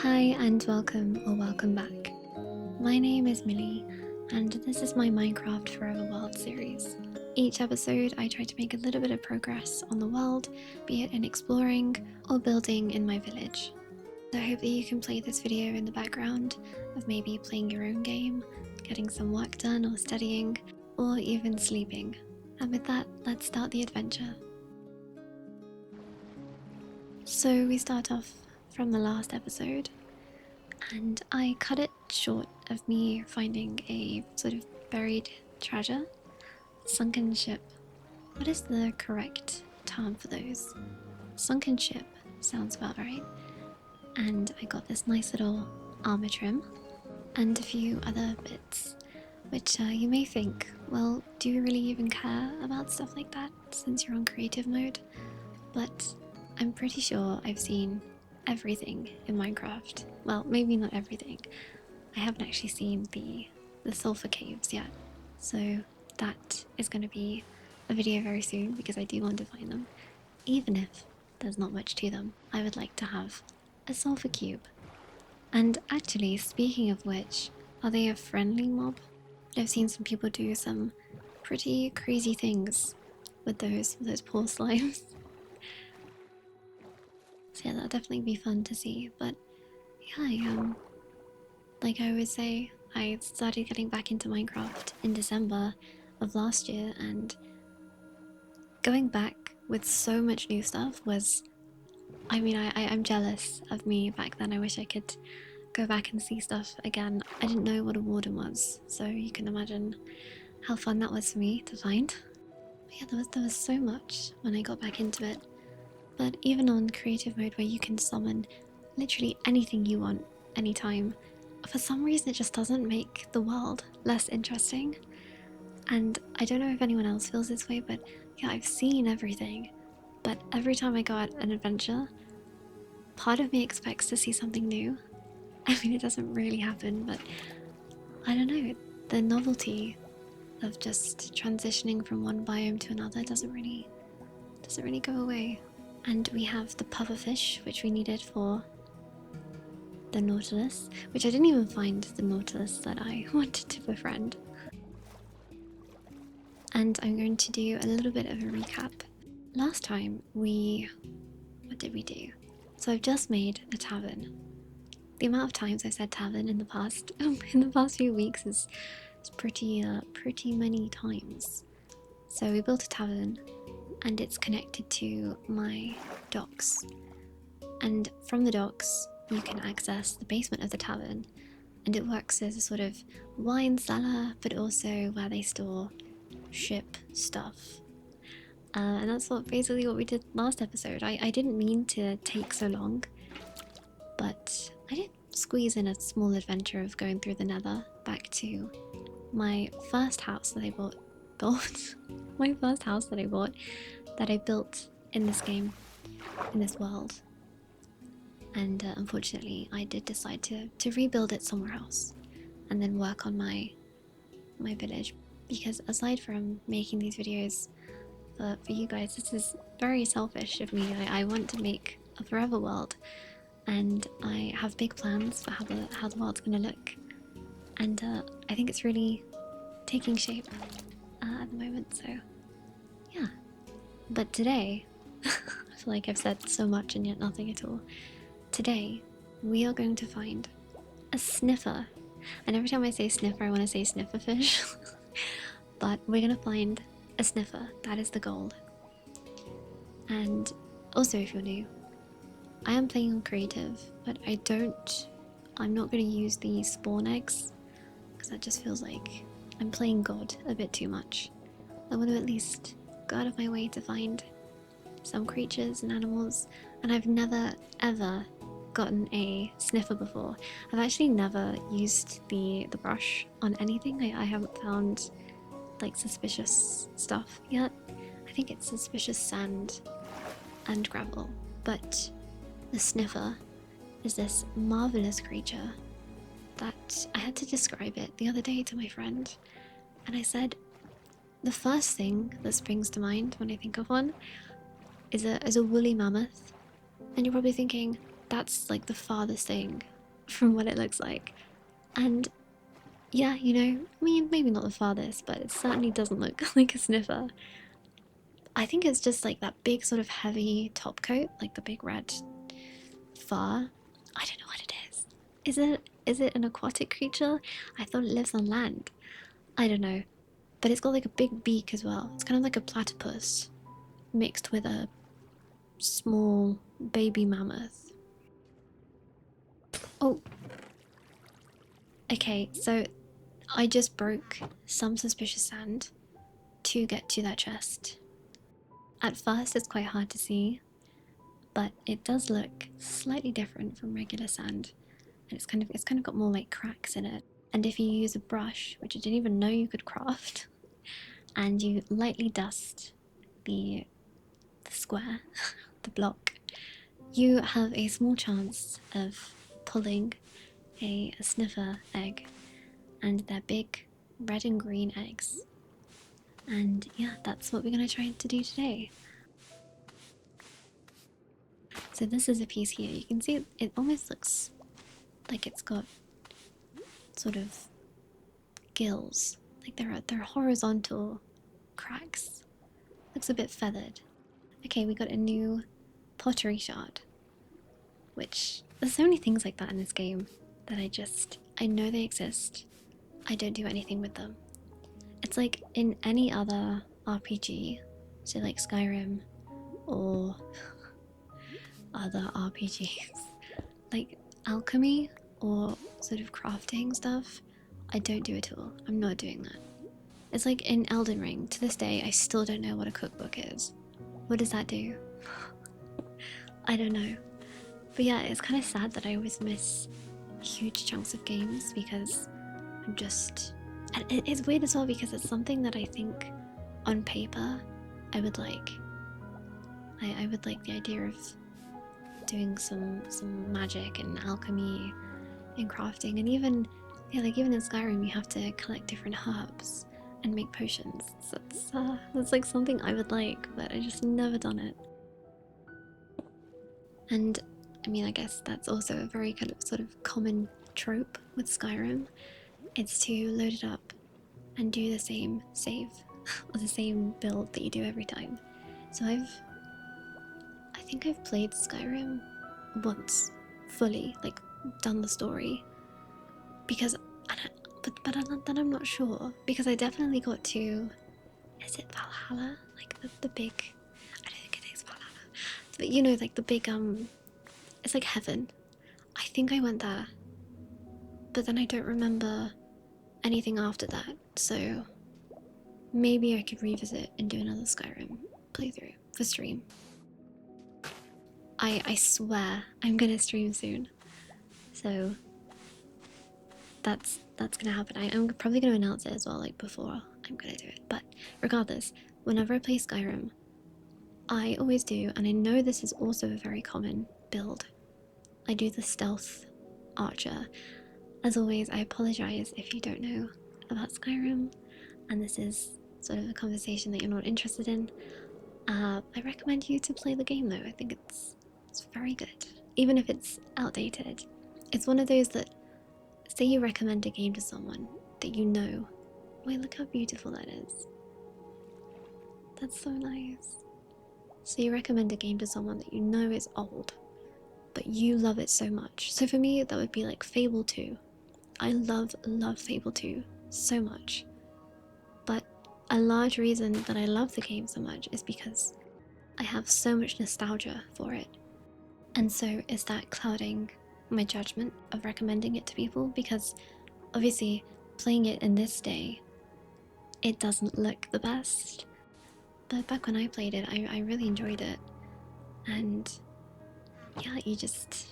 Hi and welcome or welcome back. My name is Millie and this is my Minecraft Forever World series. Each episode I try to make a little bit of progress on the world, be it in exploring or building in my village. So I hope that you can play this video in the background of maybe playing your own game, getting some work done or studying, or even sleeping. And with that, let's start the adventure. So we start off from the last episode, and I cut it short of me finding a sort of buried treasure. Sunken ship. What is the correct term for those? Sunken ship sounds about right. And I got this nice little armor trim and a few other bits, which you may think, well, do you really even care about stuff like that since you're on creative mode? But I'm pretty sure I've seen everything in Minecraft. Well, maybe not everything. I haven't actually seen the sulfur caves yet. So that is going to be a video very soon because I do want to find them. Even if there's not much to them, I would like to have a sulfur cube. And actually, speaking of which, are they a friendly mob? I've seen some people do some pretty crazy things with those poor slimes. So yeah, that'll definitely be fun to see. But yeah, like I always say, I started getting back into Minecraft in December of last year, and going back with so much new stuff was, I mean, I'm jealous of me back then. I wish I could go back and see stuff again. I didn't know what a warden was, so you can imagine how fun that was for me to find. But yeah, there was so much when I got back into it. But even on creative mode where you can summon literally anything you want, anytime, for some reason it just doesn't make the world less interesting. And I don't know if anyone else feels this way, but yeah, I've seen everything. But every time I go on an adventure, part of me expects to see something new. I mean, it doesn't really happen, but I don't know, the novelty of just transitioning from one biome to another doesn't really go away. And we have the pufferfish, which we needed for the Nautilus, which I didn't even find the Nautilus that I wanted to befriend. And I'm going to do a little bit of a recap. Last time what did we do? So I've just made a tavern. The amount of times I've said tavern in the past few weeks is pretty many times. So we built a tavern, and it's connected to my docks. And from the docks, you can access the basement of the tavern, and it works as a sort of wine cellar, but also where they store ship stuff. And that's basically what we did last episode. I didn't mean to take so long, but I did squeeze in a small adventure of going through the nether back to my first house that I my first house that I bought, that I built in this game, in this world. And unfortunately I did decide to rebuild it somewhere else and then work on my village, because aside from making these videos for you guys, this is very selfish of me. I want to make a forever world, and I have big plans for how the world's gonna look, and I think it's really taking shape at the moment, so yeah. But today, I feel like I've said so much and yet nothing at all. Today, we are going to find a sniffer. And every time I say sniffer, I want to say sniffer fish. But we're going to find a sniffer. That is the goal. And also, if you're new, I am playing on creative, but I'm not going to use the spawn eggs, because that just feels like I'm playing God a bit too much. I want to at least go out of my way to find some creatures and animals, and I've never ever gotten a sniffer before. I've actually never used the brush on anything. I haven't found like suspicious stuff yet. I think it's suspicious sand and gravel, but the sniffer is this marvelous creature that I had to describe it the other day to my friend, and I said the first thing that springs to mind when I think of one is a woolly mammoth. And you're probably thinking, that's like the farthest thing from what it looks like. And yeah, you know, I mean, maybe not the farthest, but it certainly doesn't look like a sniffer. I think it's just like that big sort of heavy top coat, like the big red fur. I don't know what it is. Is it an aquatic creature? I thought it lives on land. I don't know. But it's got like a big beak as well. It's kind of like a platypus mixed with a small baby mammoth. Oh, okay, so I just broke some suspicious sand to get to that chest. At first, it's quite hard to see, but it does look slightly different from regular sand, and it's kind of got more like cracks in it. And if you use a brush, which I didn't even know you could craft, and you lightly dust the square, the block, you have a small chance of pulling a sniffer egg, and they're big red and green eggs. And yeah, that's what we're going to try to do today. So this is a piece here. You can see it almost looks like it's got sort of gills. Like they're horizontal cracks. Looks a bit feathered. Okay, we got a new pottery shard. Which, there's so many things like that in this game that I know they exist. I don't do anything with them. It's like in any other RPG, so like Skyrim or other RPGs, like alchemy or sort of crafting stuff, I don't do at all. I'm not doing that. It's like in Elden Ring, to this day, I still don't know what a cookbook is. What does that do? I don't know. But yeah, it's kind of sad that I always miss huge chunks of games because I'm just... And it's weird as well because it's something that I think on paper I would like. I would like the idea of doing some magic and alchemy and crafting, and even even in Skyrim you have to collect different herbs and make potions. So that's like something I would like, but I just never done it. And I mean, I guess that's also a very kind of sort of common trope with Skyrim. It's to load it up and do the same save or the same build that you do every time. So I think I've played Skyrim once fully, like done the story, because but I'm not sure because I definitely got to, is it Valhalla, like the big, I don't think it is Valhalla, but you know, like the big it's like heaven. I think I went there, but then I don't remember anything after that, so maybe I could revisit and do another Skyrim playthrough for stream. I swear I'm gonna stream soon, so that's gonna happen. I'm probably gonna announce it as well, like before I'm gonna do it. But regardless, whenever I play Skyrim, I always do, and I know this is also a very common build, I do the stealth archer. As always, I apologize if you don't know about Skyrim, and this is sort of a conversation that you're not interested in. I recommend you to play the game though. I think it's very good, even if it's outdated. It's one of those that, say you recommend a game to someone that you know. Wait, look how beautiful that is. That's so nice. So you recommend a game to someone that you know is old, but you love it so much. So for me, that would be like Fable 2. I love Fable 2 so much. But a large reason that I love the game so much is because I have so much nostalgia for it. And so is that clouding my judgment of recommending it to people? Because obviously playing it in this day, it doesn't look the best. But back when I played it, I really enjoyed it. And yeah, you just...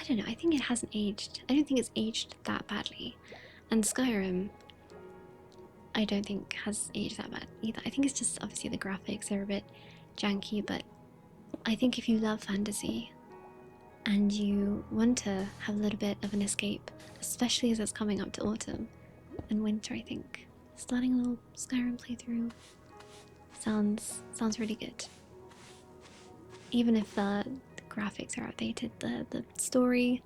I don't know, I think it hasn't aged. I don't think it's aged that badly. And Skyrim, I don't think has aged that bad either. I think it's just obviously the graphics are a bit janky, but I think if you love fantasy and you want to have a little bit of an escape, especially as it's coming up to autumn and winter, I think starting a little Skyrim playthrough sounds really good. Even if the graphics are outdated, the story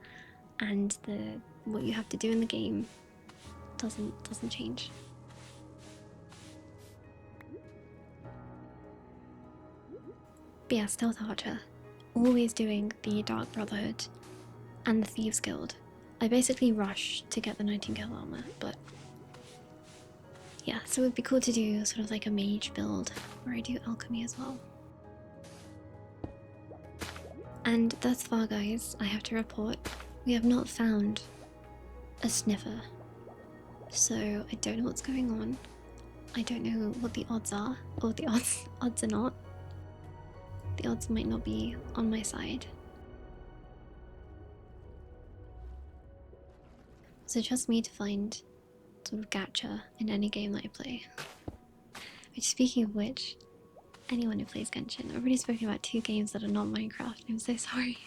and what you have to do in the game doesn't change. But yeah, Stealth Archer, always doing the Dark Brotherhood and the Thieves Guild. I basically rush to get the Nightingale armor, but yeah, so it would be cool to do sort of like a mage build where I do alchemy as well. And thus far, guys, I have to report we have not found a Sniffer. So I don't know what's going on. I don't know what the odds are, or the odds are not. The odds might not be on my side. So trust me to find sort of gacha in any game that I play. Which, speaking of which, anyone who plays Genshin, I've already spoken about 2 games that are not Minecraft. I'm so sorry.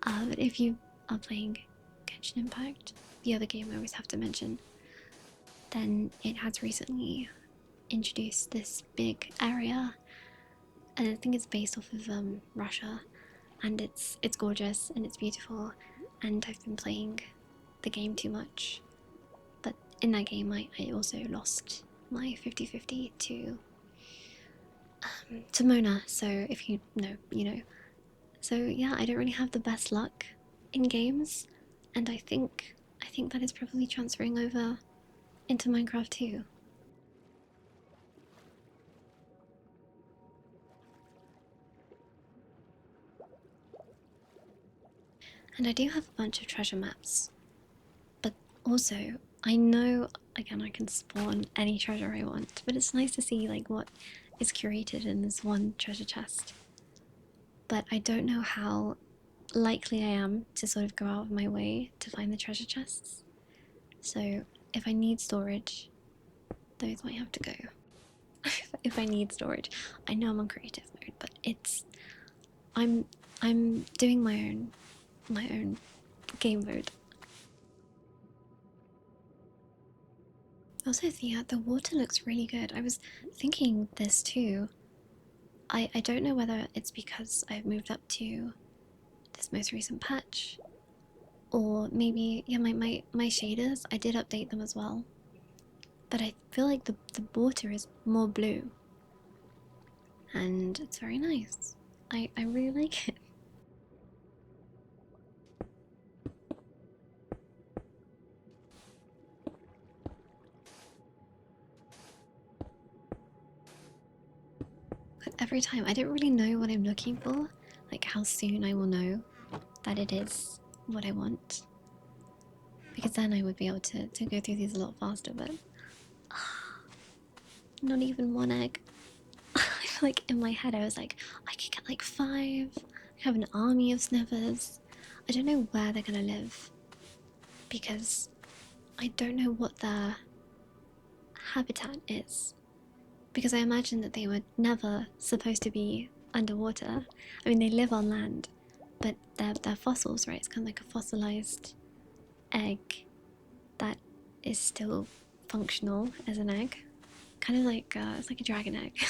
But if you are playing Genshin Impact, the other game I always have to mention, then it has recently introduced this big area, and I think it's based off of Russia, and it's gorgeous and it's beautiful, and I've been playing the game too much. But in that game I also lost my 50-50 to Mona, so if you know, you know. So yeah, I don't really have the best luck in games, and I think that is probably transferring over into Minecraft too. And I do have a bunch of treasure maps, but also I know, again, I can spawn any treasure I want, but it's nice to see like what is curated in this one treasure chest. But I don't know how likely I am to sort of go out of my way to find the treasure chests. So if I need storage, those might have to go. If I need storage, I know I'm on creative mode, but I'm doing my own game mode. Also, the water looks really good. I was thinking this too. I don't know whether it's because I've moved up to this most recent patch, or maybe, yeah, my shaders, I did update them as well. But I feel like the water is more blue, and it's very nice. I really like it. But every time, I don't really know what I'm looking for, like how soon I will know that it is what I want. Because then I would be able to go through these a lot faster, but not even 1 egg. I feel like in my head I was like, I could get like 5, I have an army of sniffers. I don't know where they're gonna live, because I don't know what their habitat is. Because I imagine that they were never supposed to be underwater. I mean, they live on land, but they're fossils, right? It's kind of like a fossilized egg that is still functional as an egg. Kind of like, it's like a dragon egg.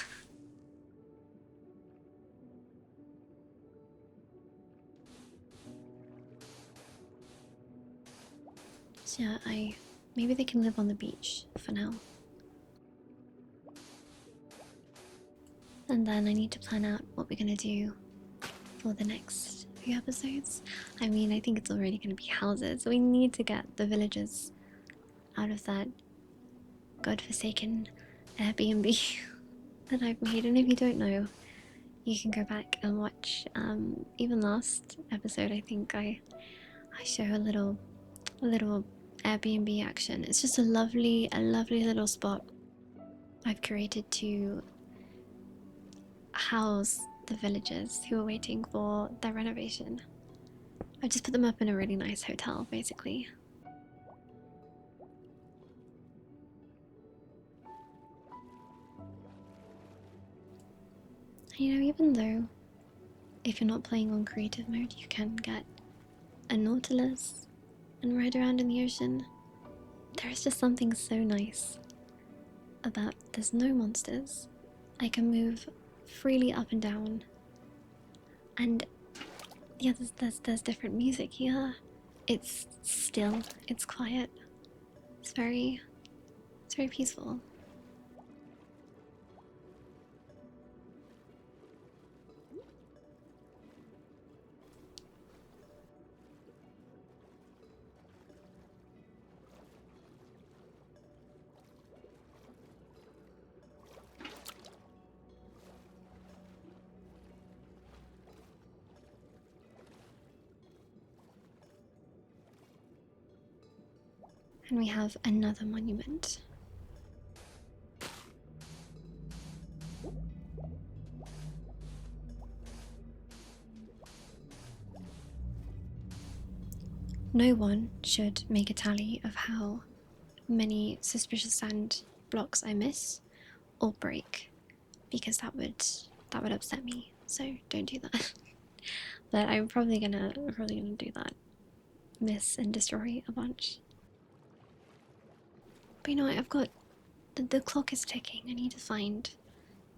So yeah, maybe they can live on the beach for now. And then I need to plan out what we're gonna do for the next few episodes. I mean, I think it's already gonna be houses. So we need to get the villagers out of that godforsaken Airbnb that I've made. And if you don't know, you can go back and watch even last episode. I think I show a little Airbnb action. It's just a lovely little spot I've created to house the villagers who are waiting for their renovation. I just put them up in a really nice hotel, basically. You know, even though if you're not playing on creative mode, you can get a Nautilus and ride around in the ocean. There is just something so nice about there's no monsters. I can move freely up and down, and yeah, there's different music here. It's still, it's quiet. It's very peaceful. And we have another monument. No one should make a tally of how many suspicious sand blocks I miss or break, because that would upset me. So don't do that. But I'm probably gonna do that. Miss and destroy a bunch. But you know what? I've got the clock is ticking. I need to find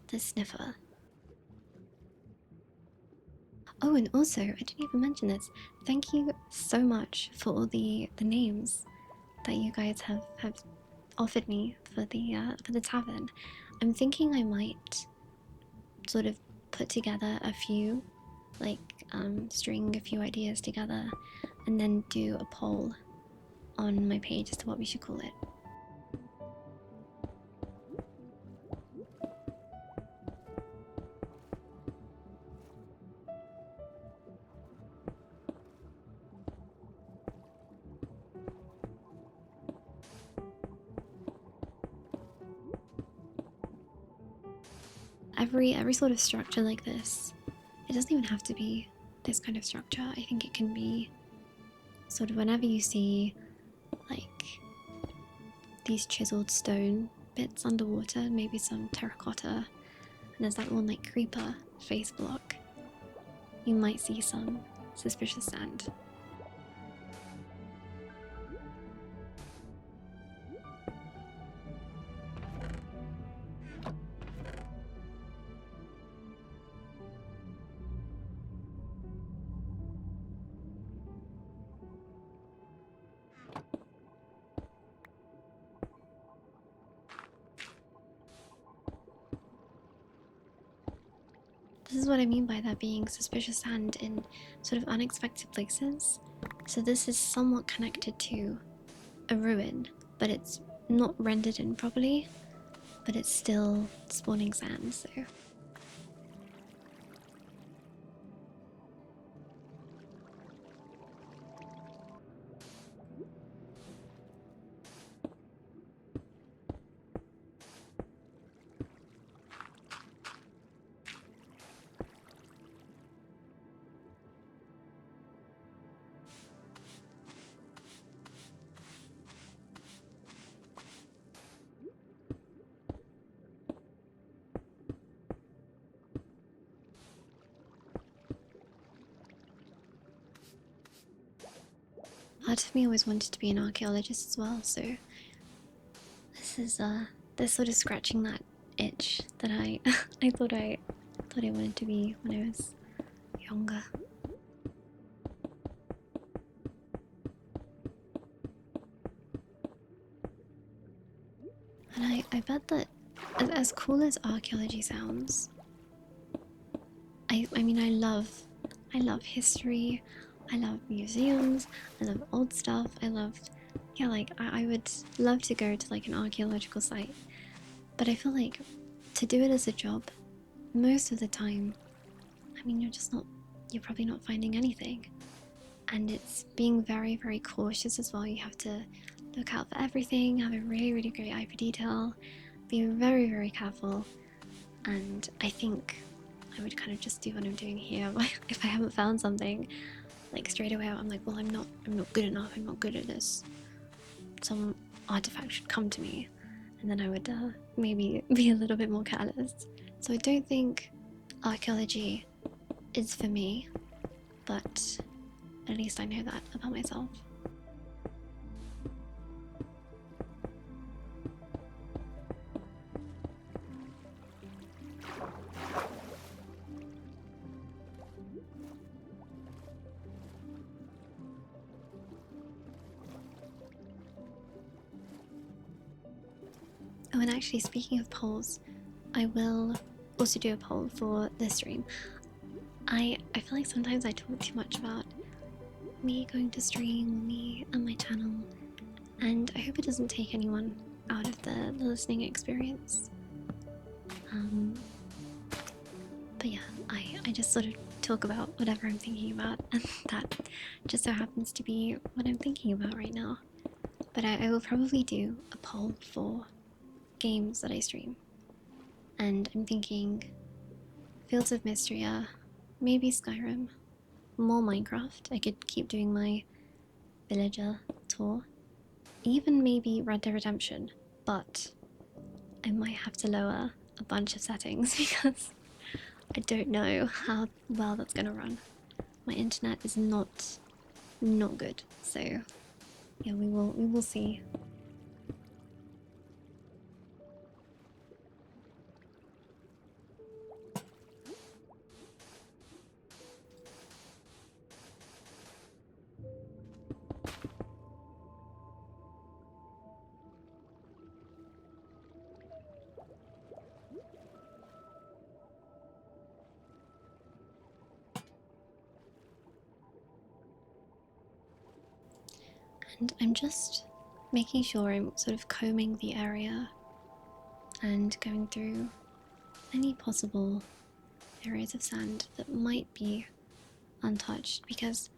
the sniffer. Oh, and also, I didn't even mention this. Thank you so much for all the names that you guys have offered me for the tavern. I'm thinking I might sort of put together a few, like string a few ideas together, and then do a poll on my page as to what we should call it. Every sort of structure like this, it doesn't even have to be this kind of structure. I think it can be sort of whenever you see like these chiseled stone bits underwater, maybe some terracotta, and there's that one like creeper face block, you might see some suspicious sand. This is what I mean by there being suspicious sand in sort of unexpected places. So this is somewhat connected to a ruin, but it's not rendered in properly, but it's still spawning sand, so... Part of me always wanted to be an archaeologist as well, so this is this sort of scratching that itch that I I thought I wanted to be when I was younger. And I bet that as cool as archaeology sounds, I mean I love history, I love museums, I love old stuff, I love, yeah, like I would love to go to like an archaeological site, but I feel like to do it as a job, most of the time, I mean you're probably not finding anything, and it's being very cautious as well. You have to look out for everything, have a really great eye for detail, be very careful, and I think I would kind of just do what I'm doing here. If I haven't found something, like straight away I'm like, well, I'm not good enough, I'm not good at this, some artifact should come to me, and then I would maybe be a little bit more careless. So I don't think archaeology is for me, but at least I know that about myself. Oh, and actually, speaking of polls, I will also do a poll for this stream. I feel like sometimes I talk too much about me going to stream, me and my channel, and I hope it doesn't take anyone out of the listening experience. But yeah, I just sort of talk about whatever I'm thinking about, and that just so happens to be what I'm thinking about right now. But I will probably do a poll for games that I stream. And I'm thinking Fields of Mystria, maybe Skyrim, more Minecraft. I could keep doing my villager tour. Even maybe Red Dead Redemption, but I might have to lower a bunch of settings because I don't know how well that's gonna run. My internet is not good, so yeah, we will see. And I'm just making sure I'm sort of combing the area and going through any possible areas of sand that might be untouched, because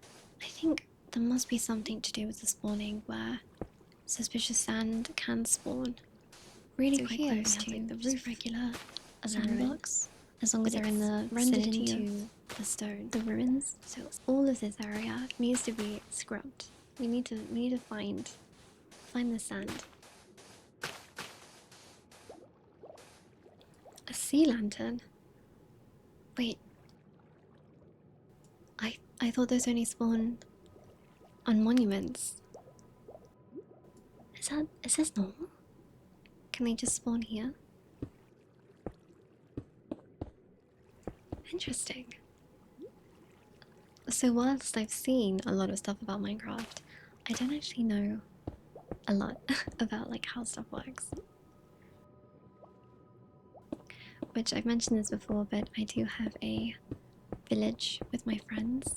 I think there must be something to do with the spawning where suspicious sand can spawn really quite close to like the roof, regular sandbox, as long as they're in the vicinity of the stone, the ruins. So all of this area needs to be scrubbed. We need to find the sand. A sea lantern. Wait, I thought those only spawn on monuments. Is this normal? Can they just spawn here? Interesting. So whilst I've seen a lot of stuff about Minecraft, I don't actually know a lot about like how stuff works. Which I've mentioned this before, but I do have a village with my friends.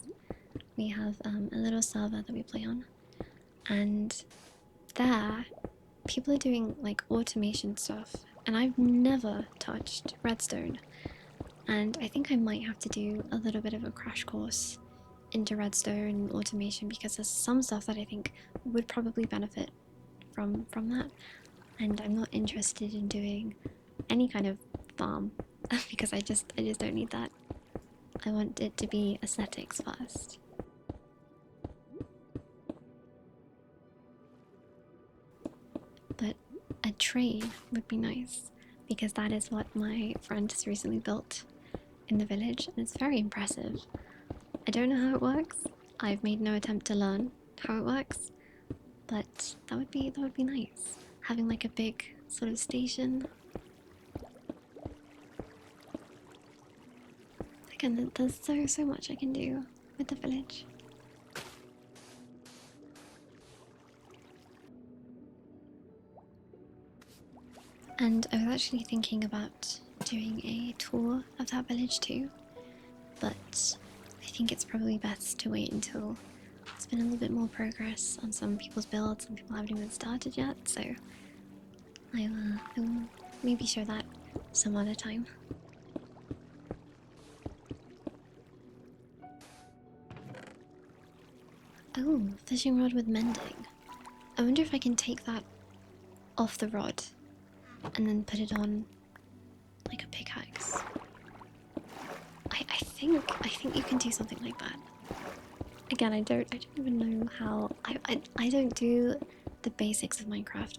We have a little server that we play on, and there people are doing like automation stuff, and I've never touched redstone, and I think I might have to do a little bit of a crash course into redstone automation, because there's some stuff that I think would probably benefit from that, and I'm not interested in doing any kind of farm because I just don't need that. I want it to be aesthetics first. But a train would be nice, because that is what my friend has recently built in the village, and it's very impressive. I don't know how it works. I've made no attempt to learn how it works, but that would be nice. Having like a big sort of station. Again, there's so much I can do with the village. And I was actually thinking about doing a tour of that village too, but I think it's probably best to wait until there's been a little bit more progress on some people's builds. Some people haven't even started yet, so I will maybe show that some other time. Oh, fishing rod with mending. I wonder if I can take that off the rod and then put it on like a pickaxe. I think you can do something like that. Again, I don't even know how. I don't do the basics of Minecraft.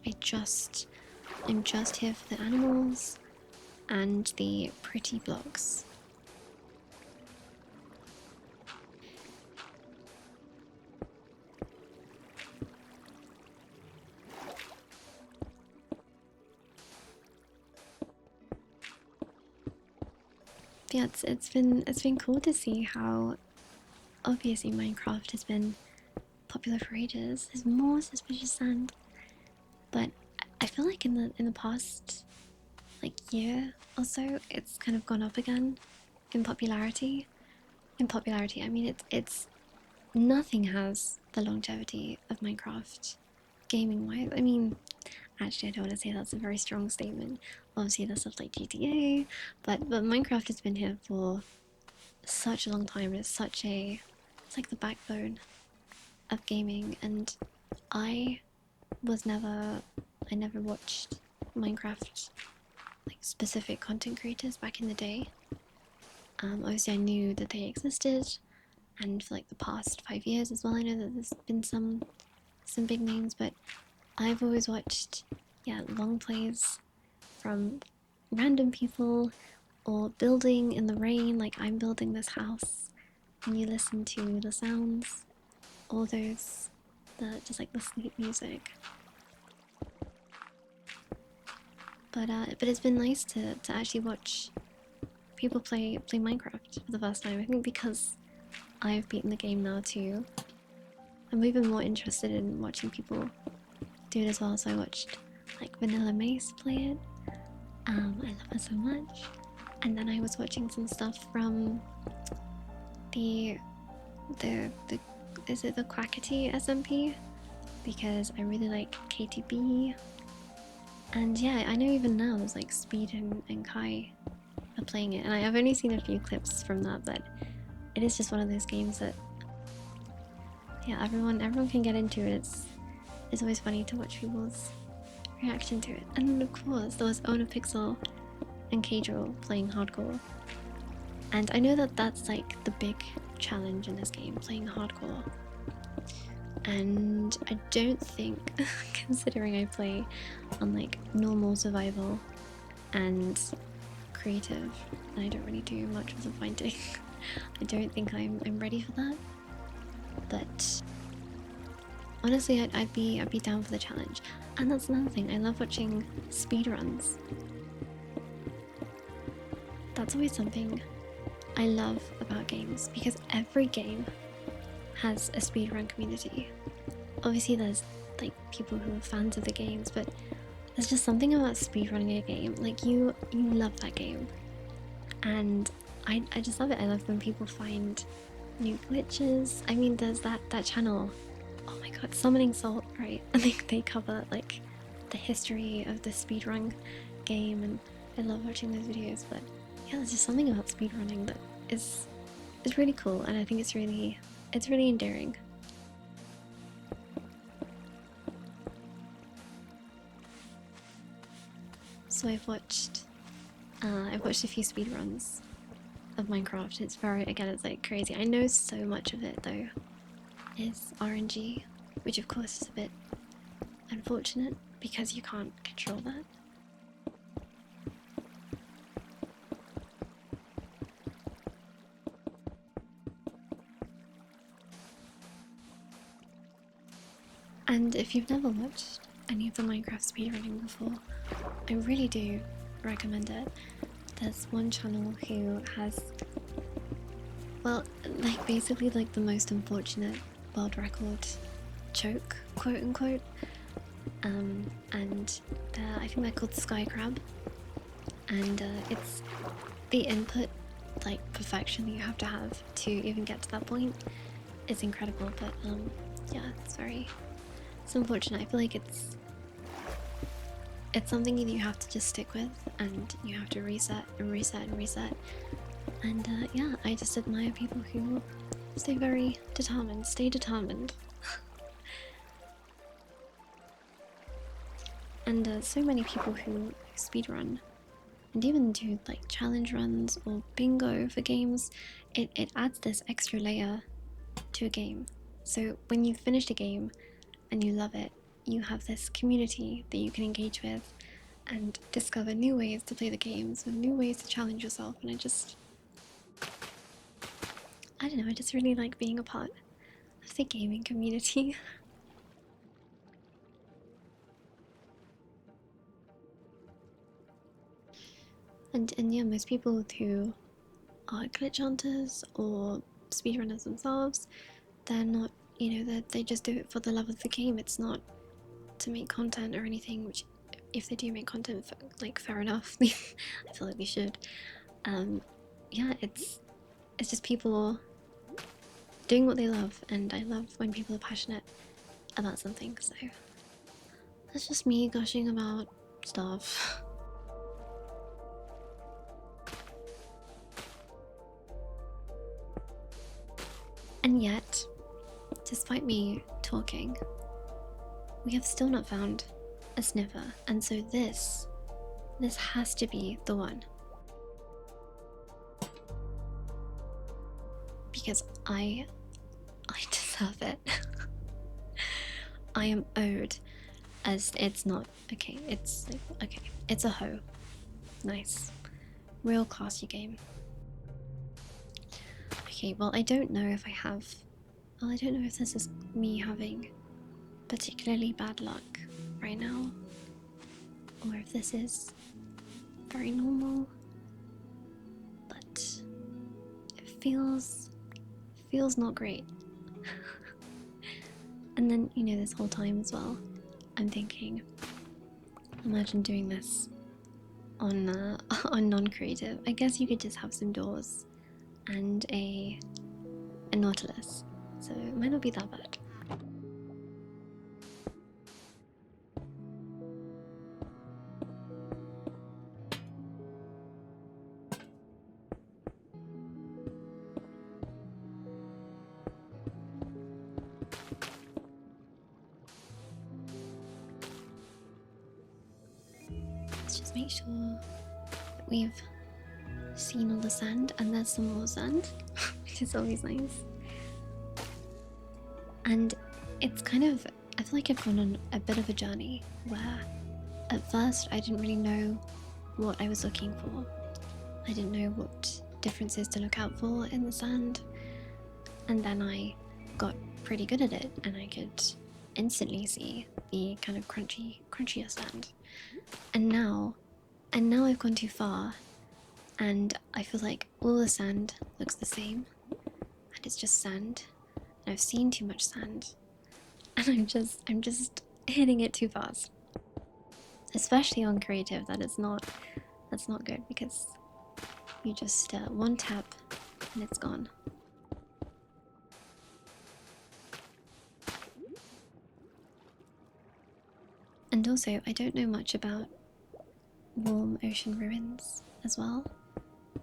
I'm just here for the animals and the pretty blocks. Yeah, it's been cool to see how obviously Minecraft has been popular for ages. There's more suspicious sand, but I feel like in the past like year or so, it's kind of gone up again in popularity. In popularity, I mean it's nothing has the longevity of Minecraft gaming wise. I mean, actually, I don't want to say that's a very strong statement. Obviously, there's stuff like GTA, but Minecraft has been here for such a long time. It's like the backbone of gaming, and I was never I never watched Minecraft like specific content creators back in the day. Obviously, I knew that they existed, and for like the past 5 years as well, I know that there's been some big names, but I've always watched, yeah, long plays from random people or building in the rain, like I'm building this house, and you listen to the sounds, all those, just like the sleep music. But it's been nice to actually watch people play Minecraft for the first time. I think because I've beaten the game now too, I'm even more interested in watching people do it as well. So I watched like Vanilla Mace play it. I love her so much. And then I was watching some stuff from the is it the Quackity SMP? Because I really like KTB. And yeah, I know even now there's like Speed and Kai are playing it. And I've only seen a few clips from that, but it is just one of those games that, yeah, everyone can get into it. It's always funny to watch people's reaction to it. And then of course there was Owner Pixel and Kadrill playing hardcore. And I know that that's like the big challenge in this game, playing hardcore. And I don't think, considering I play on like normal survival and creative, and I don't really do much of the fighting, I don't think I'm ready for that. But honestly, I'd be down for the challenge. And that's another thing, I love watching speedruns. That's always something I love about games, because every game has a speedrun community. Obviously there's like people who are fans of the games, but there's just something about speedrunning a game. Like you love that game. And I just love it. I love when people find new glitches. I mean, there's that channel, oh my god, Summoning Salt, right? I think they cover like the history of the speedrun game, and I love watching those videos. But yeah, there's just something about speedrunning that is really cool, and I think it's really endearing. So I've watched a few speedruns of Minecraft. It's very, again, it's like crazy. I know so much of it though is RNG, which of course is a bit unfortunate because you can't control that. And if you've never watched any of the Minecraft speedrunning before, I really do recommend it. There's one channel who has, well, like basically like the most unfortunate world record choke, quote unquote. And I think they're called Sky Crab. And it's the input, like perfection that you have to even get to that point is incredible. But yeah, it's unfortunate. I feel like it's something that you have to just stick with, and you have to reset and reset and reset. And yeah, I just admire people who stay determined. And so many people who speedrun and even do like challenge runs or bingo for games, it adds this extra layer to a game. So when you've finished a game and you love it, you have this community that you can engage with and discover new ways to play the games and new ways to challenge yourself. And I don't know, I just really like being a part of the gaming community. And yeah, most people who are glitch hunters or speedrunners themselves, they're not, you know, they just do it for the love of the game. It's not to make content or anything, which if they do make content, like, fair enough. I feel like we should. Yeah, it's just people doing what they love, and I love when people are passionate about something. So that's just me gushing about stuff. And yet, despite me talking, we have still not found a Sniffer, and so this has to be the one. Because I deserve it. I am owed, as it's not okay. It's like, okay. It's a hoe. Nice, real classy game. Okay, well, I don't know if I have. Well, I don't know if this is me having particularly bad luck right now, or if this is very normal. But it feels not great. And then, you know, this whole time as well, I'm thinking, imagine doing this on on non-creative. I guess you could just have some doors and a nautilus, so it might not be that bad. Let's just make sure that we've seen all the sand, and there's some more sand, which is always nice. And it's kind of, I feel like I've gone on a bit of a journey where at first I didn't really know what I was looking for. I didn't know what differences to look out for in the sand, and then I got pretty good at it, and I could instantly see the kind of crunchier sand. And now I've gone too far, and I feel like all the sand looks the same, and it's just sand, and I've seen too much sand, and I'm just hitting it too fast. Especially on creative, that's not good, because you just one tap and it's gone. And also, I don't know much about warm ocean ruins as well,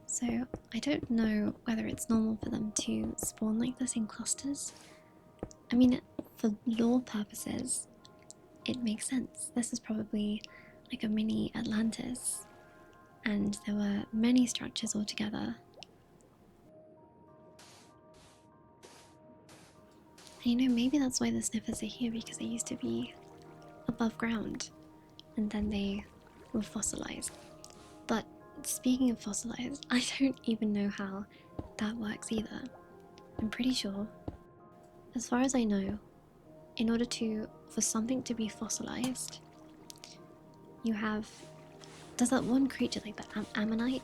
so I don't know whether it's normal for them to spawn like this in clusters. I mean, for lore purposes, it makes sense. This is probably like a mini Atlantis, and there were many structures all together. And you know, maybe that's why the Sniffers are here, because they used to be above ground, and then they were fossilized. But speaking of fossilized, I don't even know how that works either. I'm pretty sure, as far as I know, in order for something to be fossilized, you have, there's that one creature like that ammonite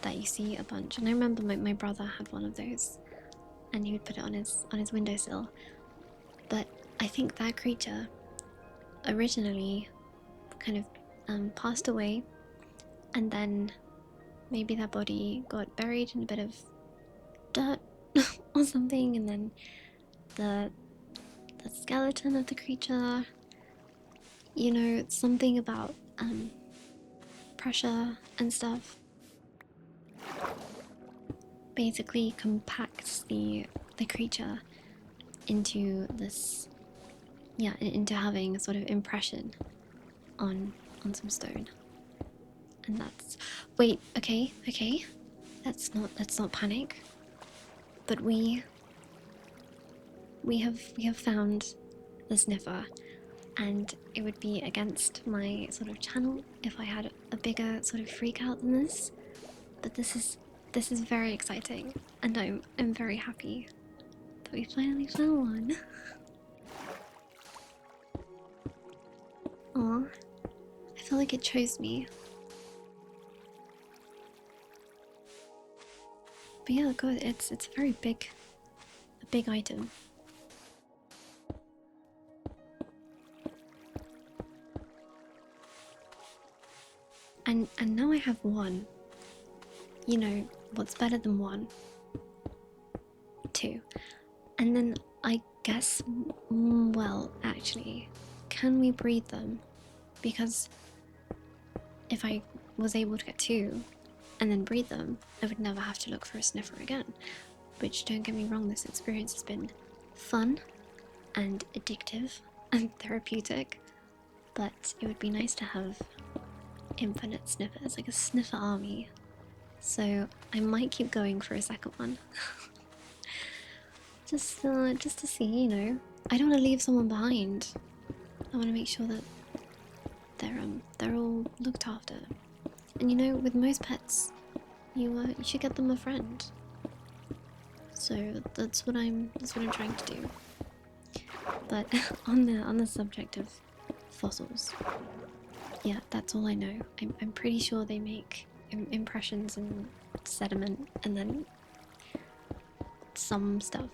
that you see a bunch, and I remember my brother had one of those, and he would put it on his windowsill. But I think that creature originally kind of passed away, and then maybe that body got buried in a bit of dirt or something, and then the skeleton of the creature, you know, something about pressure and stuff, basically compacts the creature into this, yeah, into having a sort of impression on some stone. And that's, wait, okay, let's not panic, but we have found the Sniffer, and it would be against my sort of channel if I had a bigger sort of freak out than this, but this is very exciting, and I'm very happy that we finally found one. Aw, I feel like it chose me. But yeah, God, it's a very big item. And now I have one. You know, what's better than one? Two. And then I guess, well, actually, can we breed them? Because if I was able to get two and then breed them, I would never have to look for a sniffer again. Which, don't get me wrong, this experience has been fun and addictive and therapeutic, but it would be nice to have infinite sniffers, like a sniffer army. So I might keep going for a second one. just to see, you know. I don't want to leave someone behind. I want to make sure that they're all looked after. And you know, with most pets, you should get them a friend. So that's what I'm trying to do. But on the subject of fossils, yeah, that's all I know. I'm pretty sure they make impressions in sediment and then some stuff.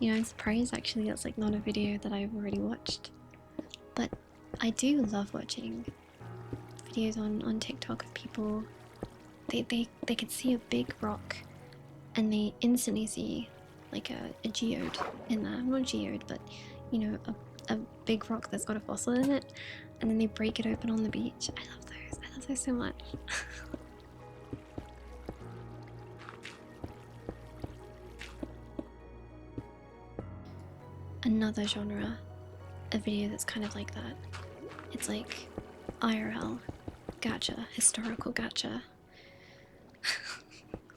You know, I'm surprised actually that's like not a video that I've already watched. But I do love watching videos on TikTok of people. They could see a big rock and they instantly see like a geode in there. Not a geode, but you know, a big rock that's got a fossil in it, and then they break it open on the beach. I love those. I love those so much. Another genre of video that's kind of like that. It's like IRL, gacha, historical gacha.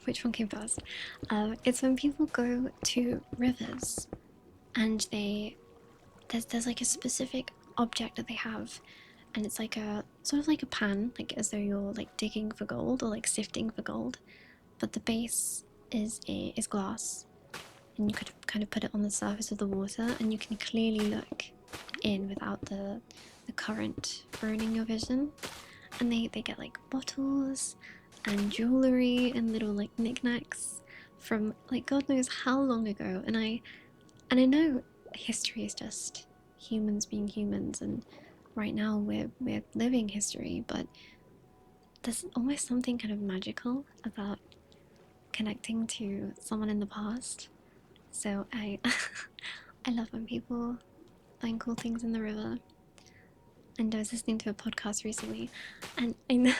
Which one came first? It's when people go to rivers and there's like a specific object that they have, and it's like a sort of like a pan, like as though you're like digging for gold or like sifting for gold, but the base is glass, and you could kind of put it on the surface of the water and you can clearly look in without the current ruining your vision. And they get like bottles and jewelry and little like knickknacks from like God knows how long ago. And I know history is just humans being humans, and right now we're living history, but there's almost something kind of magical about connecting to someone in the past. So I I love when people find cool things in the river. And I was listening to a podcast recently, and I know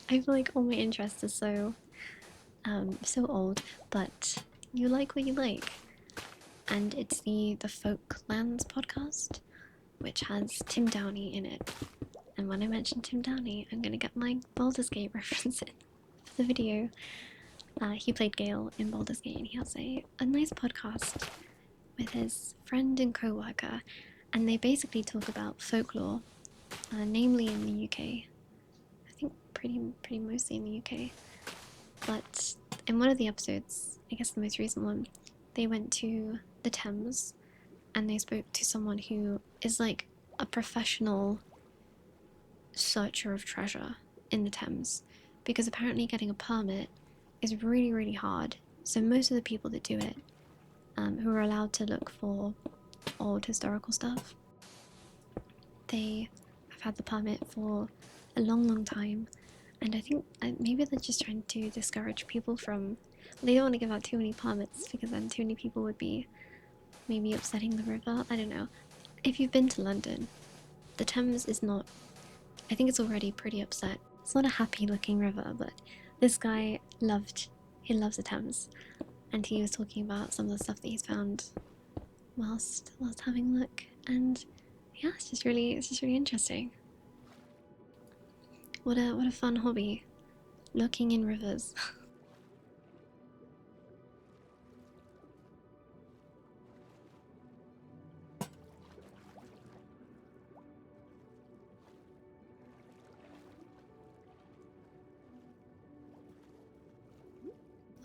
I feel like all my interests are so old, but you like what you like. And it's the Folklands podcast, which has Tim Downey in it. And when I mention Tim Downey, I'm gonna get my Baldur's Gate reference in for the video. He played Gale in Baldur's Gate, and he has a nice podcast with his friend and co-worker, and they basically talk about folklore, namely in the UK. I think pretty mostly in the UK. But in one of the episodes, I guess the most recent one, they went to the Thames and they spoke to someone who is like a professional searcher of treasure in the Thames, because apparently getting a permit is really hard. So most of the people that do it, who are allowed to look for old historical stuff, they have had the permit for a long time. And I think maybe they're just trying to discourage people from, they don't want to give out too many permits because then too many people would be maybe upsetting the river. I don't know. If you've been to London, the Thames is not, I think it's already pretty upset. It's not a happy looking river, but this guy loves the Thames, and he was talking about some of the stuff that he's found whilst having a look, and yeah, it's just really interesting. What a fun hobby, looking in rivers.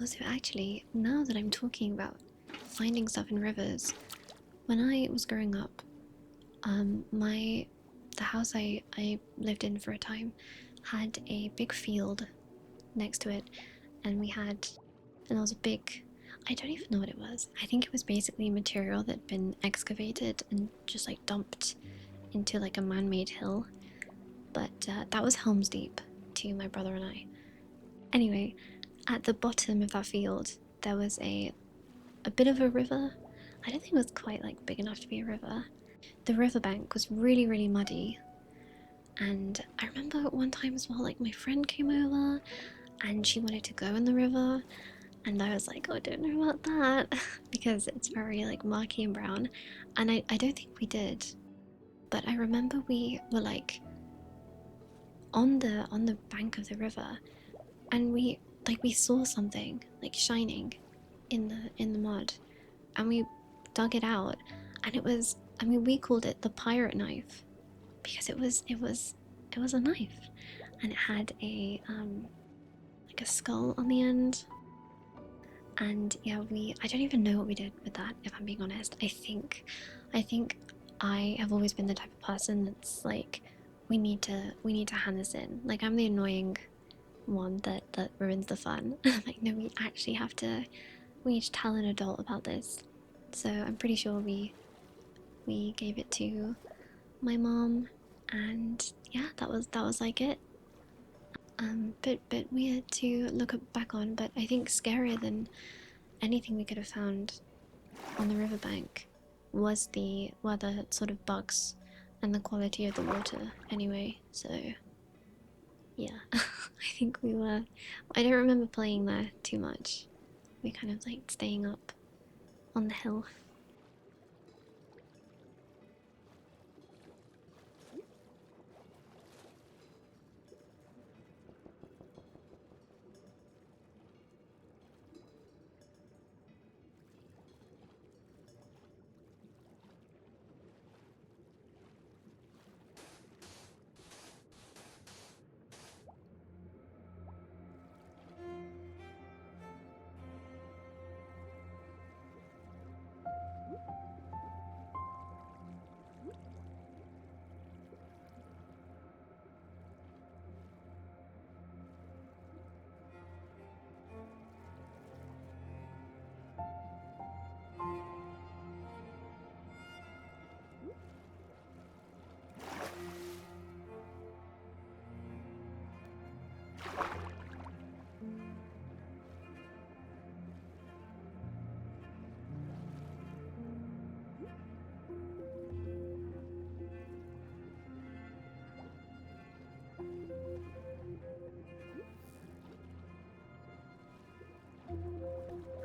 Also, actually, now that I'm talking about finding stuff in rivers, when I was growing up, the house I lived in for a time had a big field next to it, and there was a big, I don't even know what it was. I think it was basically material that had been excavated and just like dumped into like a man-made hill, but that was Helm's Deep to my brother and I. Anyway, at the bottom of that field there was a bit of a river. I don't think it was quite like big enough to be a river. The riverbank was really, really muddy, and I remember one time as well, like my friend came over and she wanted to go in the river, and I was like, oh, I don't know about that because it's very like murky and brown, and I don't think we did. But I remember we were like on the bank of the river, and we saw something like shining in the mud, and we dug it out, and it was, I mean, we called it the pirate knife because it was a knife, and it had a like a skull on the end. And yeah, I don't even know what we did with that, if I'm being honest. I think I have always been the type of person that's like, we need to hand this in. Like, I'm the annoying one that ruins the fun. Like, no, we actually have to, we need to tell an adult about this. So I'm pretty sure we gave it to my mom, and yeah, that was like it. Bit weird to look back on, but I think scarier than anything we could have found on the riverbank was the sort of bugs and the quality of the water anyway. So yeah, I think we were, I don't remember playing there too much. We kind of like staying up on the hill.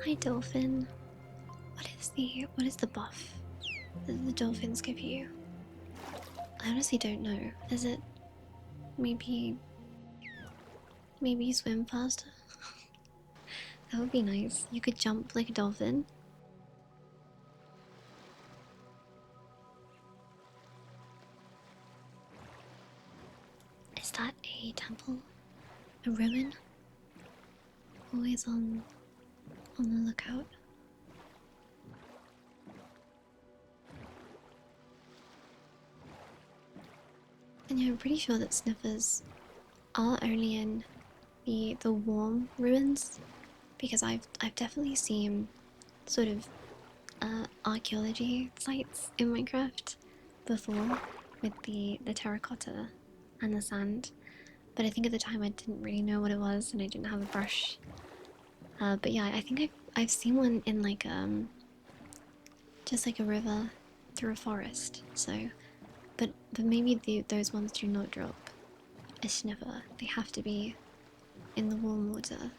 Hi dolphin. What is the buff that the dolphins give you? I honestly don't know. Is it maybe you swim faster? That would be nice. You could jump like a dolphin. Is that a temple? A ruin? Always on the lookout. And yeah, I'm pretty sure that sniffers are only in the warm ruins, because I've definitely seen sort of archaeology sites in Minecraft before with the terracotta and the sand, but I think at the time I didn't really know what it was and I didn't have a brush. But yeah, I think I've seen one in like just like a river through a forest. So, but maybe those ones do not drop a sniffer. They have to be in the warm water.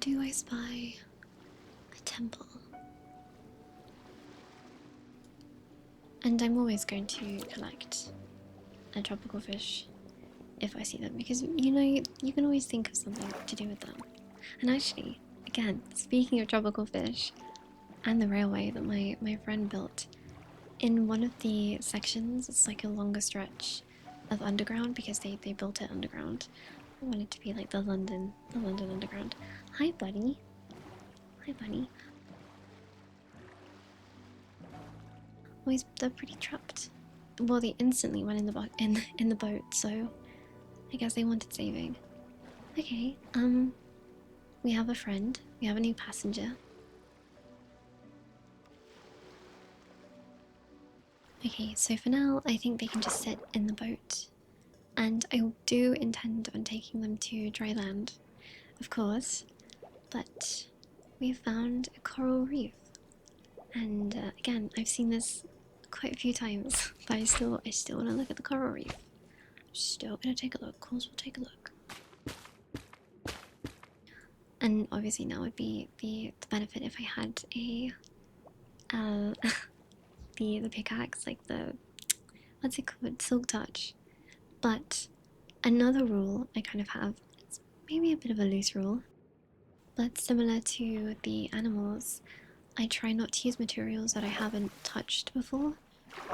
Do I spy a temple? And I'm always going to collect a tropical fish if I see them, because you know, you can always think of something to do with them. And actually, again, speaking of tropical fish and the railway that my friend built, in one of the sections, it's like a longer stretch of underground because they built it underground. I want it to be like the London Underground. Hi, buddy. Hi, bunny. Oh, they're pretty trapped. well, they instantly went in the in the boat, so I guess they wanted saving. Okay, we have a friend. We have a new passenger. Okay, so for now, I think they can just sit in the boat. And I do intend on taking them to dry land, of course. But we found a coral reef. And again, I've seen this quite a few times, but I still want to look at the coral reef. Still gonna take a look. Of course, we'll take a look. And obviously now would be the benefit if I had a the pickaxe, like the, what's it called, silk touch. But another rule I kind of have, it's maybe a bit of a loose rule, but similar to the animals, I try not to use materials that I haven't touched before,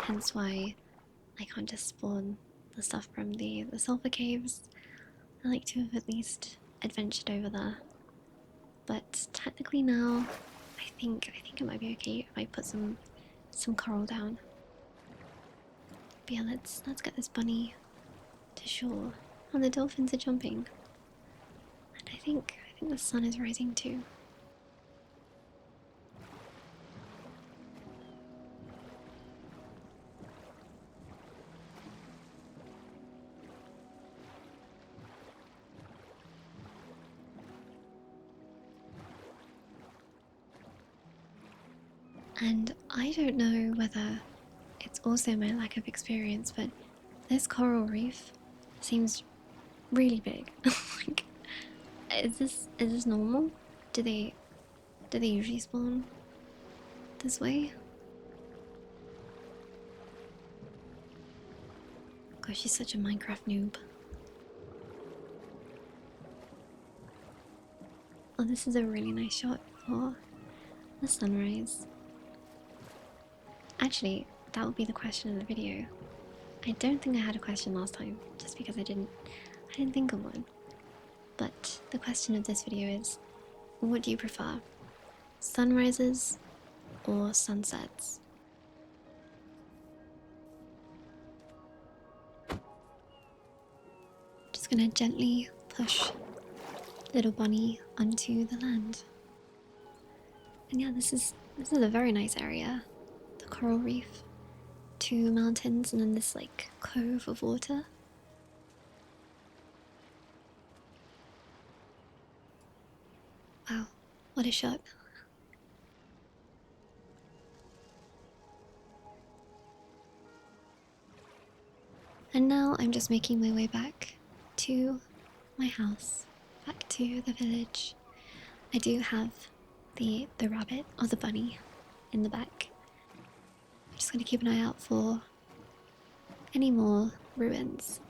hence why I can't just spawn the stuff from the sulfur caves. I like to have at least adventured over there. But technically now, I think it might be okay if I put some coral down. But yeah, let's get this bunny to shore. And the dolphins are jumping. And I think the sun is rising too. And I don't know whether it's also my lack of experience, but this coral reef seems really big. Like, is this normal? Do they usually spawn this way? Gosh, she's such a Minecraft noob. Oh, this is a really nice shot for the sunrise. Actually, that would be the question of the video. I don't think I had a question last time, just because I didn't think of one. But the question of this video is, what do you prefer? Sunrises or sunsets? Just gonna gently push little bunny onto the land. And yeah, this is a very nice area. The coral reef, 2 mountains, and then this like cove of water. Wow, what a shot. And now I'm just making my way back to my house, back to the village. I do have the rabbit or the bunny in the back. I'm just gonna keep an eye out for any more ruins.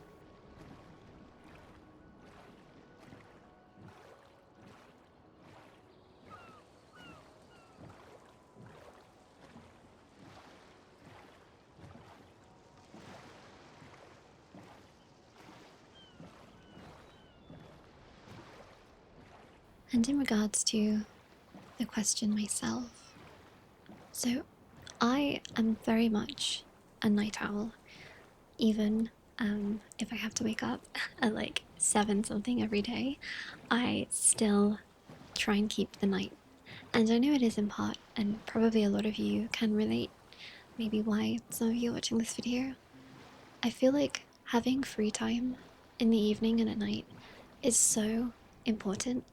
And in regards to the question myself, so I am very much a night owl, even if I have to wake up at like 7 something every day, I still try and keep the night. And I know it is in part, and probably a lot of you can relate, maybe why some of you are watching this video. I feel like having free time in the evening and at night is so important,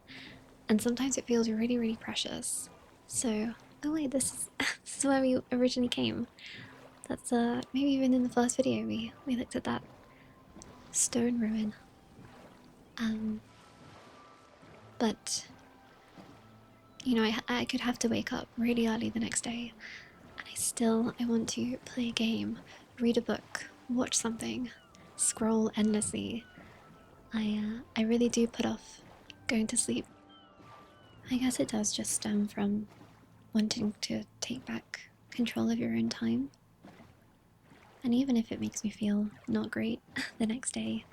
and sometimes it feels really, really precious. So, oh wait, this is, this is where we originally came. That's maybe even in the first video we looked at that stone ruin. But you know, I could have to wake up really early the next day, and I want to play a game, read a book, watch something, scroll endlessly. I really do put off going to sleep. I guess it does just stem from wanting to take back control of your own time. And even if it makes me feel not great the next day,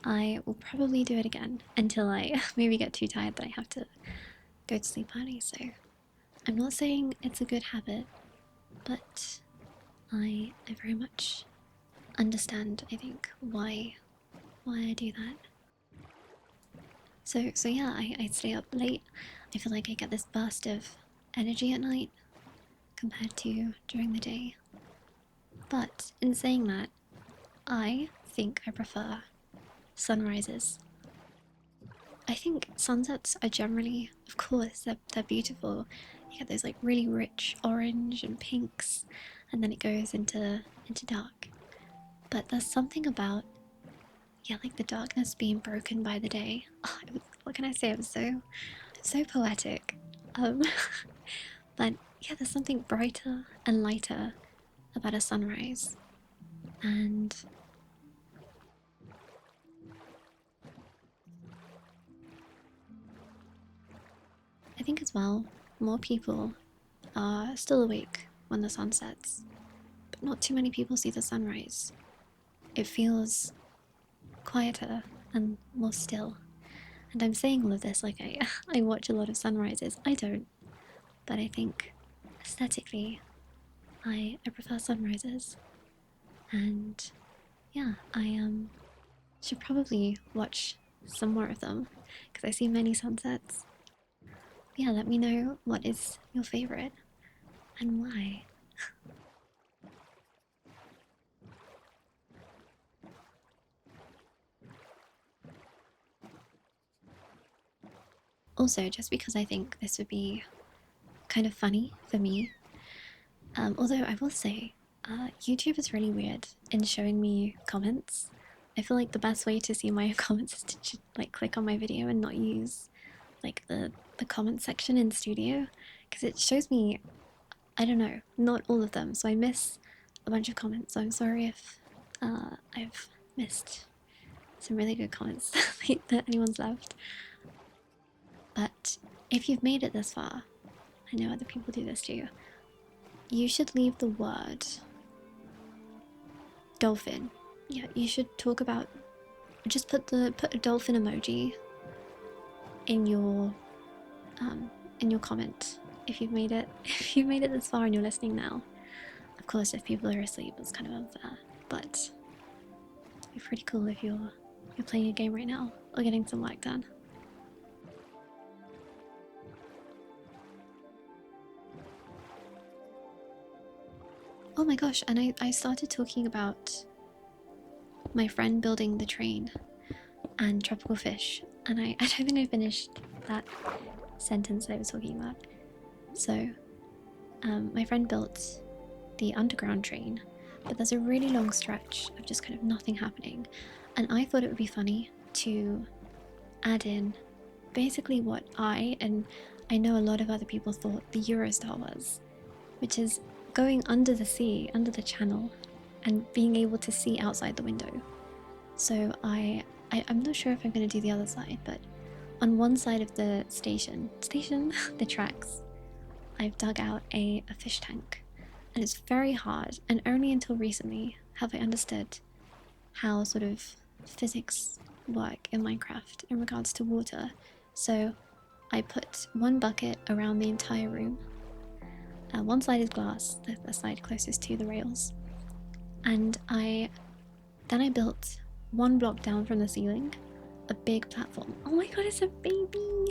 I will probably do it again until I maybe get too tired that I have to go to sleep early. So I'm not saying it's a good habit, but I very much understand, I think, why I do that. So yeah, I stay up late. I feel like I get this burst of energy at night compared to during the day. But in saying that, I think I prefer sunrises. I think sunsets are generally, of course, they're beautiful. You get those like really rich orange and pinks, and then it goes into dark. But there's something about, yeah, like the darkness being broken by the day. Oh, what can I say? It was so poetic. Um, but yeah, there's something brighter and lighter about a sunrise, and I think as well, more people are still awake when the sun sets, but not too many people see the sunrise. It feels quieter and more still. And I'm saying all of this like I watch a lot of sunrises. I don't, but I think aesthetically, I prefer sunrises. And yeah, I should probably watch some more of them because I see many sunsets. Yeah, let me know what is your favorite and why. Also, just because I think this would be kind of funny for me, although I will say, YouTube is really weird in showing me comments. I feel like the best way to see my comments is to like click on my video and not use like the comment section in Studio because it shows me, I don't know, not all of them. So I miss a bunch of comments. So I'm sorry if I've missed some really good comments that anyone's left. But if you've made it this far, I know other people do this too, you should leave the word dolphin. Yeah, you should talk about, just put a dolphin emoji in your comment if you've made it if you've made it this far and you're listening now. Of course, if people are asleep, it's kind of unfair, but it'd be pretty cool if you're playing a game right now or getting some work done. Oh my gosh, and I started talking about my friend building the train and tropical fish, and I don't think I finished that sentence I was talking about. So, my friend built the underground train, but there's a really long stretch of just kind of nothing happening, and I thought it would be funny to add in basically what and I know a lot of other people thought the Eurostar was, which is going under the sea, under the channel, and being able to see outside the window. So I'm not sure if I'm going to do the other side, but on one side of the station, the tracks, I've dug out a fish tank, and it's very hard, and only until recently have I understood how sort of physics work in Minecraft in regards to water. So I put one bucket around the entire room. One side is glass, the side closest to the rails, and then I built one block down from the ceiling a big platform. Oh my god, it's a baby!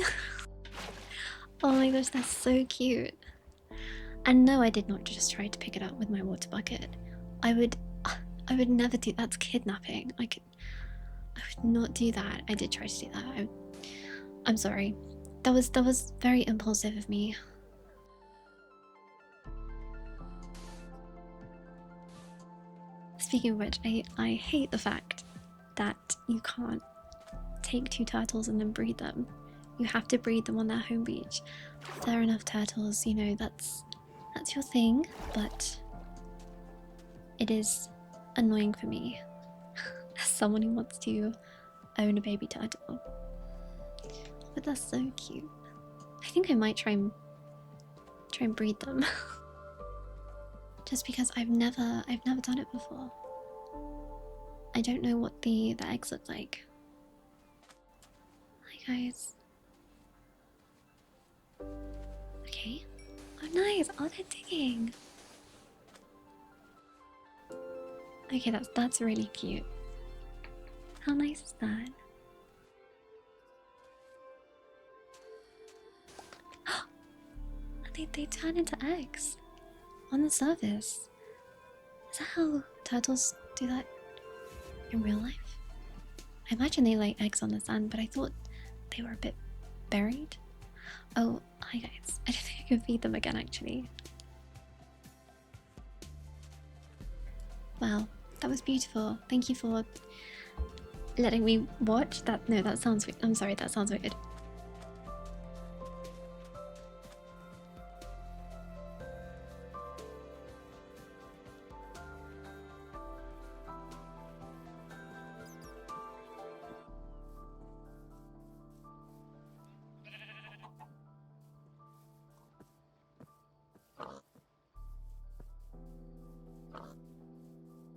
Oh my gosh, that's so cute. And no, I did not just try to pick it up with my water bucket. I would never do that's kidnapping. I would not do that. I did try to do that. I'm sorry. That was very impulsive of me. Speaking of which, I hate the fact that you can't take two turtles and then breed them. You have to breed them on their home beach. Fair enough, turtles, you know, that's your thing, but it is annoying for me as someone who wants to own a baby turtle. But that's so cute. I think I might try and breed them. Just because I've never done it before. I don't know what the eggs look like. Hi guys. Okay. Oh nice! Oh, they're digging. Okay, that's really cute. How nice is that? They turn into eggs on the surface. Is that how turtles do that in real life? I imagine they lay eggs on the sand, but I thought they were a bit buried. Oh, hi guys. I don't think I can feed them again actually. Wow, that was beautiful. Thank you for letting me watch that. No, that sounds weird. I'm sorry, that sounds weird.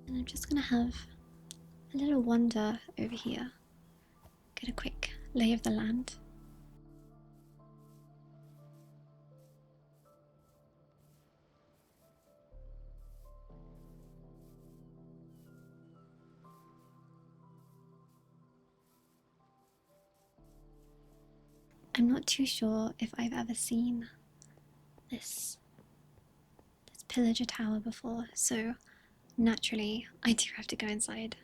And I'm just gonna have a little wander over here. Get a quick lay of the land. I'm not too sure if I've ever seen this pillager tower before, so naturally I do have to go inside.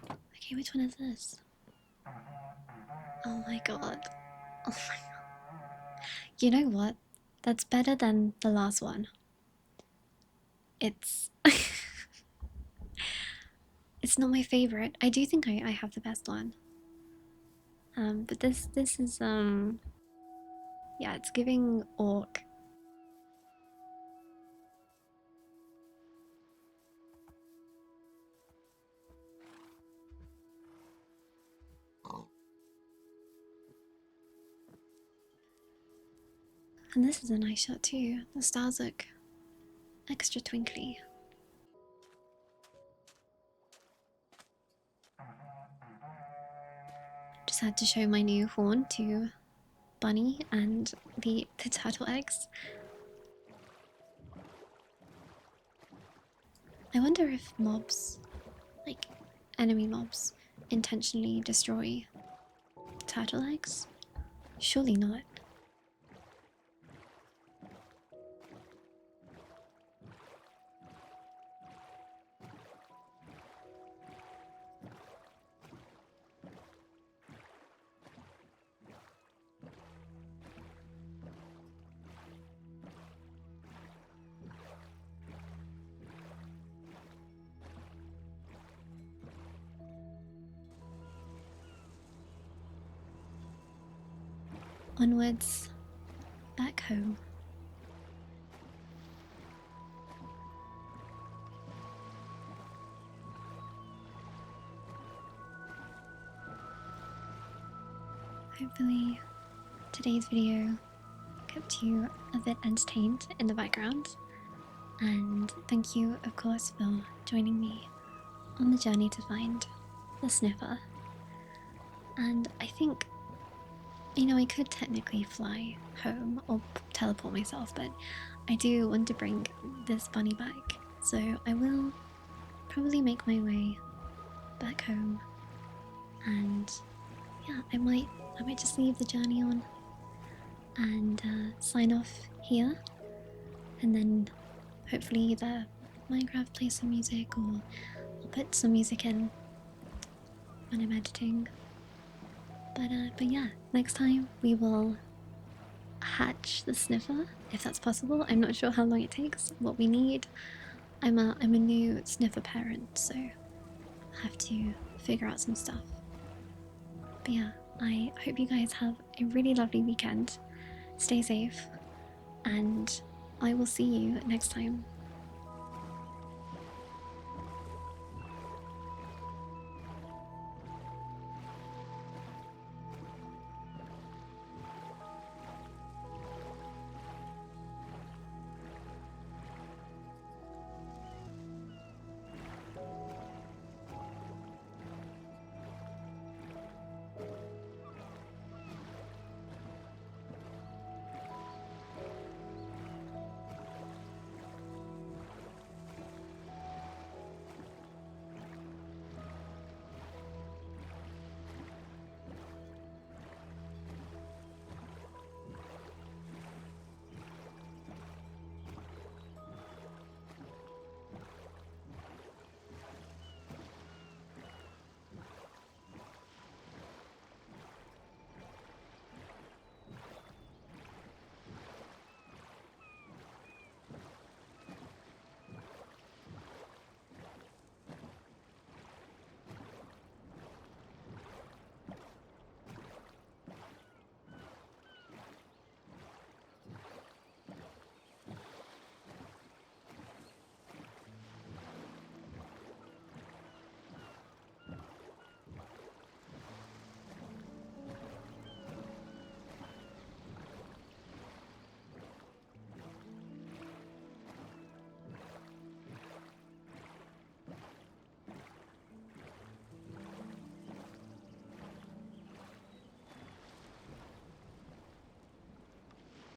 Okay, which one is this? Oh my god. Oh my god. You know what? That's better than the last one. It's it's not my favorite. I do think I have the best one. But this is yeah, it's giving orc. And this is a nice shot too. The stars look extra twinkly. Just had to show my new horn to Bunny and the turtle eggs. I wonder if mobs, like enemy mobs, intentionally destroy turtle eggs? Surely not. Onwards, back home. Hopefully today's video kept you a bit entertained in the background, and thank you of course for joining me on the journey to find the Sniffer. And I think, you know, I could technically fly home or teleport myself, but I do want to bring this bunny back, so I will probably make my way back home. And yeah, I might just leave the journey on and sign off here, and then hopefully either Minecraft play some music, or I'll put some music in when I'm editing. But yeah, next time we will hatch the Sniffer, if that's possible. I'm not sure how long it takes, what we need. I'm a new Sniffer parent, so I have to figure out some stuff. But yeah, I hope you guys have a really lovely weekend. Stay safe, and I will see you next time.